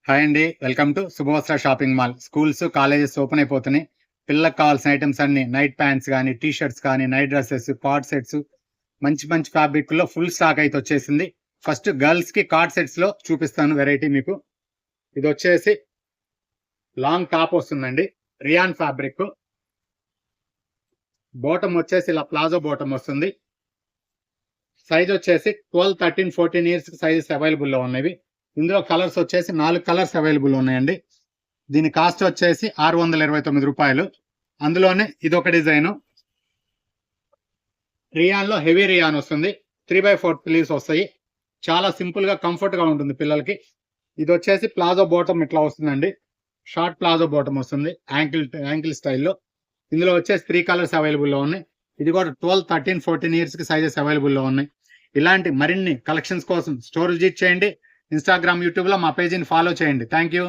Hi అండి, welcome to Subhavastra shopping mall. Schools colleges open అయిపోతున్నాయి. పిల్లలకు కావాల్సిన ఐటమ్స్ అన్ని నైట్ ప్యాంట్స్ కానీ, టీ షర్ట్స్ కానీ, నైట్ డ్రెస్సెస్, కార్డ్ సెట్స్, మంచి మంచి ఫ్యాబ్రిక్ లో ఫుల్ స్టాక్ అయితే వచ్చేసింది. ఫస్ట్ గర్ల్స్ కి కార్డ్ సెట్స్ లో చూపిస్తాను వెరైటీ మీకు. ఇది వచ్చేసి లాంగ్ టాప్ వస్తుందండి, రియాన్ ఫ్యాబ్రిక్. బాటమ్ వచ్చేసి ఇలా ప్లాజో బాటమ్ వస్తుంది. సైజ్ వచ్చేసి 12, 13, 14 ఇయర్స్ సైజెస్ అవైలబుల్ లో ఉన్నాయి. ఇందులో కలర్స్ వచ్చేసి 4 కలర్స్ అవైలబుల్ ఉన్నాయండి. దీని కాస్ట్ వచ్చేసి 629 రూపాయలు. అందులోనే ఇదొక డిజైన్, రియాన్ లో హెవీ రియాన్ వస్తుంది. 3/4 స్లీవ్స్ వస్తాయి. చాలా సింపుల్ గా కంఫర్ట్ గా ఉంటుంది పిల్లలకి. ఇది వచ్చేసి ప్లాజో బాటమ్ ఇట్లా వస్తుందండి, షార్ట్ ప్లాజో బాటమ్ వస్తుంది యాంకిల్ స్టైల్లో. ఇందులో వచ్చేసి 3 కలర్స్ అవైలబుల్ లో ఉన్నాయి. ఇది కూడా 12, 13, 14 ఇయర్స్ కి సైజెస్ అవైలబుల్ లో ఉన్నాయి. ఇలాంటి మరిన్ని కలెక్షన్స్ కోసం స్టోర్ విజిట్ చేయండి. ఇన్స్టాగ్రామ్, యూట్యూబ్ లో మా పేజీని ఫాలో చేయండి. Thank you.